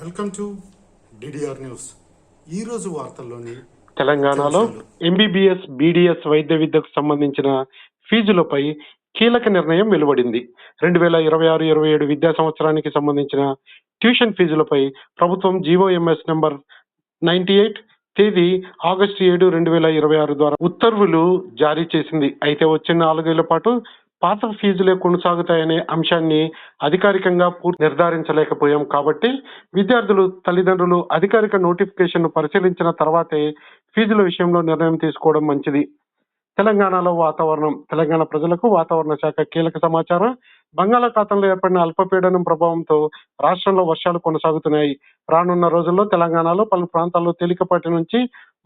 Welcome to DDR news. ఈరోజు వార్తల్లోని తెలంగాణలో ఎంబీబీఎస్ బీడీఎస్ వైద్య విద్యకు సంబంధించిన ఫీజులపై కీలక నిర్ణయం వెలువడింది. 2026-27 విద్యా సంవత్సరానికి సంబంధించిన ట్యూషన్ ఫీజులపై ప్రభుత్వం జీవోఎంఎస్ నంబర్ 98 తేదీ ఆగస్టు 7, 2026 ద్వారా ఉత్తర్వులు జారీ చేసింది. అయితే వచ్చే 4 ఏళ్ల పాటు పాత ఫీజులే కొనసాగుతాయనే అంశాన్ని అధికారికంగా నిర్ధారించలేకపోయాం. కాబట్టి విద్యార్థులు, తల్లిదండ్రులు అధికారిక నోటిఫికేషన్ పరిశీలించిన తర్వాతే ఫీజుల విషయంలో నిర్ణయం తీసుకోవడం మంచిది. తెలంగాణలో వాతావరణం. తెలంగాణ ప్రజలకు వాతావరణ శాఖ కీలక సమాచారం. బంగాళాఖాతంలో ఏర్పడిన అల్పపీడనం ప్రభావంతో రాష్ట్రంలో వర్షాలు కొనసాగుతున్నాయి. రానున్న రోజుల్లో తెలంగాణలో పలు ప్రాంతాల్లో తేలికపాటి నుంచి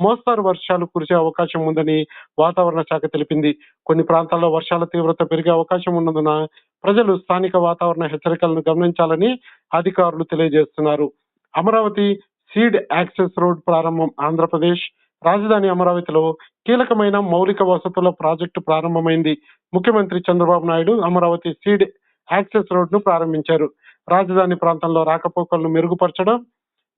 మోస్తారు వర్షాలు కురిసే అవకాశం ఉందని వాతావరణ శాఖ తెలిపింది. కొన్ని ప్రాంతాల్లో వర్షాల తీవ్రత పెరిగే అవకాశం ఉన్నందున ప్రజలు స్థానిక వాతావరణ హెచ్చరికలను గమనించాలని అధికారులు తెలియజేస్తున్నారు. అమరావతి సీడ్ యాక్సెస్ రోడ్ ప్రారంభం. ఆంధ్రప్రదేశ్ రాజధాని అమరావతిలో కీలకమైన మౌలిక వసతుల ప్రాజెక్టు ప్రారంభమైంది. ముఖ్యమంత్రి Chandrababu Naidu Amaravati seed access road ను ప్రారంభించారు. రాజధాని ప్రాంతంలో రాకపోకలను మెరుగుపరచడం,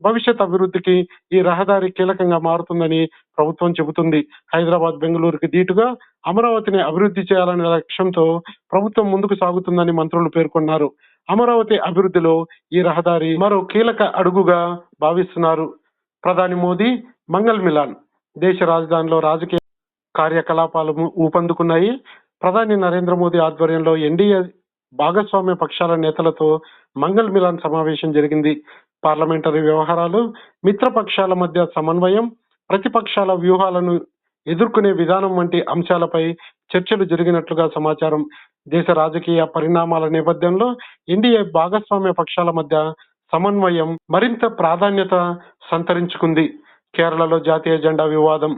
భవిష్యత్ అభివృద్ధికి ఈ రహదారి కీలకంగా మారుతుందని ప్రభుత్వం చెబుతుంది. హైదరాబాద్, బెంగళూరుకి దీటుగా అమరావతిని అభివృద్ధి చేయాలనే లక్ష్యంతో ప్రభుత్వం ముందుకు సాగుతుందని మంత్రులు పేర్కొన్నారు. అమరావతి అభివృద్ధిలో ఈ రహదారి మరో కీలక అడుగుగా భావిస్తున్నారు. ప్రధాని మోదీ మంగళ్ మిలాన్. దేశ రాజధానిలో రాజకీయ కార్యకలాపాలు ఊపందుకున్నాయి. ప్రధాని నరేంద్ర మోదీ ఆధ్వర్యంలో ఎన్డీఏ భాగస్వామ్య పక్షాల నేతలతో మంగళ్ మిలాన్ సమావేశం జరిగింది. పార్లమెంటరీ వ్యవహారాలు, మిత్రపక్షాల మధ్య సమన్వయం, ప్రతిపక్షాల వ్యూహాలను ఎదుర్కొనే విధానం వంటి అంశాలపై చర్చలు జరిగినట్లుగా సమాచారం. దేశ రాజకీయ పరిణామాల నేపథ్యంలో ఎన్డీఏ భాగస్వామ్య పక్షాల మధ్య సమన్వయం మరింత ప్రాధాన్యత సంతరించుకుంది. కేరళలో జాతీయ జెండా వివాదం.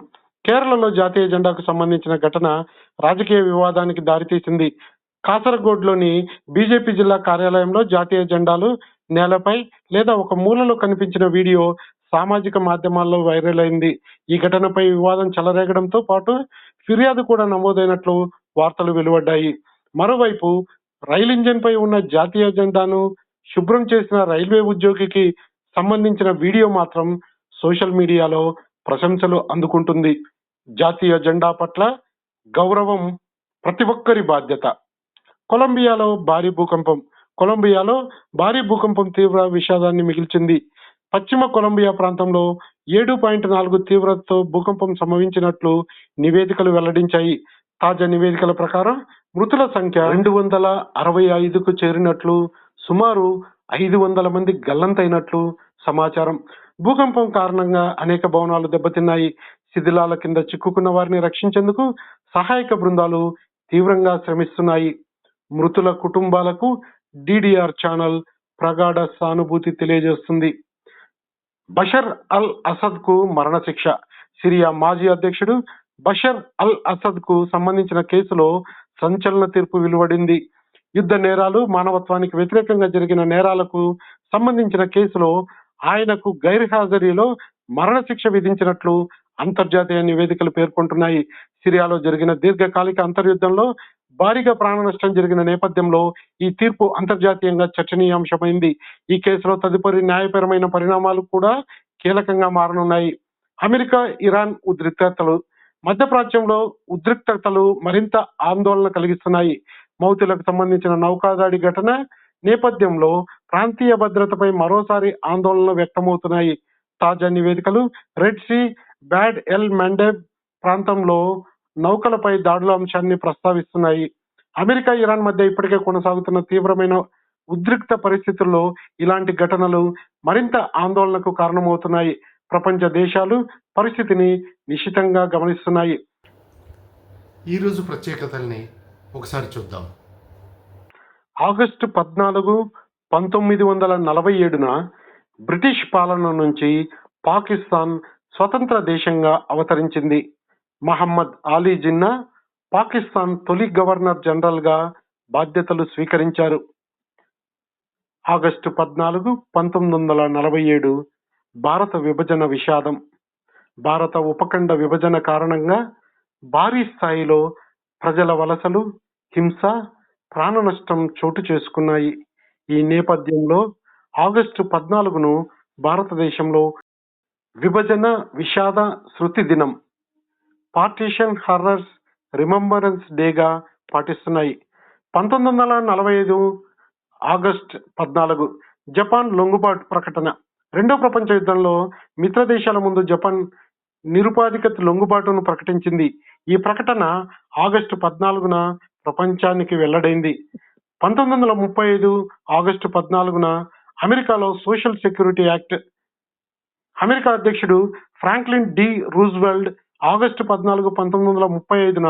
కేరళలో జాతీయ జెండాకు సంబంధించిన ఘటన రాజకీయ వివాదానికి దారితీసింది. కాసరగోడ్లోని బీజేపీ జిల్లా కార్యాలయంలో జాతీయ జెండాలు నేలపై లేదా ఒక మూలలో కనిపించిన వీడియో సామాజిక మాధ్యమాల్లో వైరల్ అయింది. ఈ ఘటనపై వివాదం చెలరేగడంతో పాటు ఫిర్యాదు కూడా నమోదైనట్లు వార్తలు వెలువడ్డాయి. మరోవైపు రైలు ఇంజిన్ పై ఉన్న జాతీయ జెండాను శుభ్రం చేసిన రైల్వే ఉద్యోగికి సంబంధించిన వీడియో మాత్రం సోషల్ మీడియాలో ప్రశంసలు అందుకుంటుంది. జాతీయ జెండా పట్ల గౌరవం ప్రతి ఒక్కరి బాధ్యత. కొలంబియాలో భారీ భూకంపం. కొలంబియాలో భారీ భూకంపం తీవ్ర విషాదాన్ని మిగిల్చింది. పశ్చిమ కొలంబియా ప్రాంతంలో 7.4 తీవ్రతతో భూకంపం సంభవించినట్లు నివేదికలు వెల్లడించాయి. తాజా నివేదికల ప్రకారం మృతుల సంఖ్య 265కు చేరినట్లు, సుమారు 500 మంది గల్లంతైనట్లు సమాచారం. భూకంపం కారణంగా అనేక భవనాలు దెబ్బతిన్నాయి. శిథిలాల కింద చిక్కుకున్న వారిని రక్షించేందుకు సహాయక బృందాలు తీవ్రంగా శ్రమిస్తున్నాయి. మృతుల కుటుంబాలకు డిడిఆర్ ఛానల్ ప్రగాఢ సానుభూతి తెలియజేస్తుంది. బషర్ అల్ అసద్ కు మరణశిక్ష. సిరియా మాజీ అధ్యక్షుడు బషర్ అల్ అసద్ కు సంబంధించిన కేసులో సంచలన తీర్పు వెలువడింది. యుద్ధ నేరాలు, మానవత్వానికి వ్యతిరేకంగా జరిగిన నేరాలకు సంబంధించిన కేసులో ఆయనకు గైర్హాజరీలో మరణశిక్ష విధించినట్లు అంతర్జాతీయ నివేదికలు పేర్కొంటున్నాయి. సిరియాలో జరిగిన దీర్ఘకాలిక అంతర్యుద్ధంలో భారీగా ప్రాణ నష్టం జరిగిన నేపథ్యంలో ఈ తీర్పు అంతర్జాతీయంగా చర్చనీయాంశమైంది. ఈ కేసులో తదుపరి న్యాయపరమైన పరిణామాలు కూడా కీలకంగా మారనున్నాయి. అమెరికా, ఇరాన్ ఉద్రిక్తతలు. మధ్యప్రాచ్యంలో ఉద్రిక్తతలు మరింత ఆందోళన కలిగిస్తున్నాయి. మౌతులకు సంబంధించిన నౌకాదాడి ఘటన నేపథ్యంలో ప్రాంతీయ భద్రతపై మరోసారి ఆందోళనలు వ్యక్తమవుతున్నాయి. తాజా నివేదికలు Red Sea, Bab el Mandeb ప్రాంతంలో నౌకలపై దాడుల అంశాన్ని ప్రస్తావిస్తున్నాయి. అమెరికా, ఇరాన్ మధ్య ఇప్పటికే కొనసాగుతున్న తీవ్రమైన ఉద్రిక్త పరిస్థితుల్లో ఇలాంటి ఘటనలు మరింత ఆందోళనకు కారణమవుతున్నాయి. ప్రపంచ దేశాలు పరిస్థితిని నిశితంగా గమనిస్తున్నాయి. ఈరోజు ప్రత్యేకతల్ని ఒకసారి చూద్దాం. ఆగస్టు 14, 1947న బ్రిటిష్ పాలన నుంచి పాకిస్తాన్ స్వతంత్ర దేశంగా అవతరించింది. మహమ్మద్ అలీ జిన్నా పాకిస్తాన్ తొలి గవర్నర్ జనరల్ గా బాధ్యతలు స్వీకరించారు. ఆగస్టు 14, 1947 భారత విభజన విషాదం. భారత ఉపఖండ విభజన కారణంగా భారీ స్థాయిలో ప్రజల వలసలు, హింస, ప్రాణ నష్టం చోటు చేసుకున్నాయి. ఈ నేపథ్యంలో ఆగస్టు 14ను భారతదేశంలో విభజన విషాద శృతి దినం, పార్టీషన్ హారర్స్ రిమెంబరెన్స్ డేగా పాటిస్తున్నాయి. 1945 ఆగస్ట్ 14 జపాన్ లొంగుబాటు ప్రకటన. రెండో ప్రపంచ యుద్ధంలో మిత్ర దేశాల ముందు జపాన్ నిరుపాధికత లొంగుబాటును ప్రకటించింది. ఈ ప్రకటన ఆగస్టు 14న ప్రపంచానికి వెల్లడైంది. 1935 ఆగస్టు 14న అమెరికాలో సోషల్ సెక్యూరిటీ యాక్ట్. అమెరికా అధ్యక్షుడు ఫ్రాంక్లిన్ డి రూజ్వెల్ట్ ఆగస్టు 14, 1935న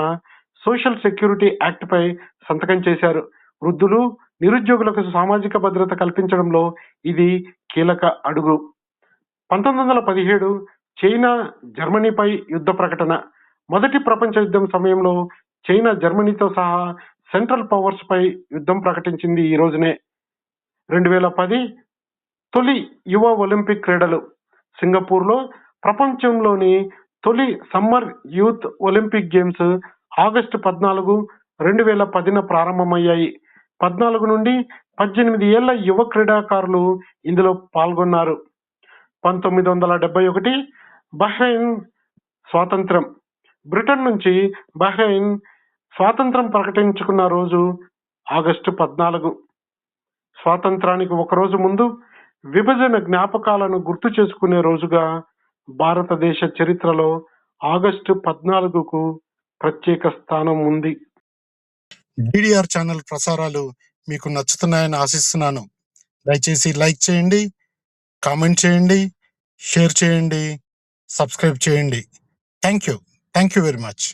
సోషల్ సెక్యూరిటీ యాక్ట్ పై సంతకం చేశారు. వృద్ధులు, నిరుద్యోగులకు సామాజిక భద్రత కల్పించడంలో ఇది కీలక అడుగు. 1917 చైనా జర్మనీపై యుద్ధ ప్రకటన. మొదటి ప్రపంచ యుద్ధం సమయంలో చైనా జర్మనీతో సహా సెంట్రల్ పవర్స్ పై యుద్ధం ప్రకటించింది ఈ రోజునే. 2010 తొలి యువ ఒలింపిక్ క్రీడలు. సింగపూర్లో ప్రపంచంలోని తొలి summer youth Olympic games August 14, 2010న ప్రారంభమయ్యాయి. 14 నుండి 18 ఏళ్ల యువ క్రీడాకారులు ఇందులో పాల్గొన్నారు. 1971 బహ్రెయిన్ స్వాతంత్రం. బ్రిటన్ నుంచి బహ్రెయిన్ స్వాతంత్రం ప్రకటించుకున్న రోజు ఆగస్టు 14. స్వాతంత్రానికి ఒకరోజు ముందు విభజన జ్ఞాపకాలను గుర్తు చేసుకునే రోజుగా భారతదేశ చరిత్రలో ఆగస్టు 14కు ప్రత్యేక స్థానం ఉంది. డిడిఆర్ ఛానల్ ప్రసారాలు మీకు నచ్చుతున్నాయని ఆశిస్తున్నాను. దయచేసి లైక్ చేయండి, కామెంట్ చేయండి, షేర్ చేయండి, సబ్స్క్రైబ్ చేయండి. Thank you very much.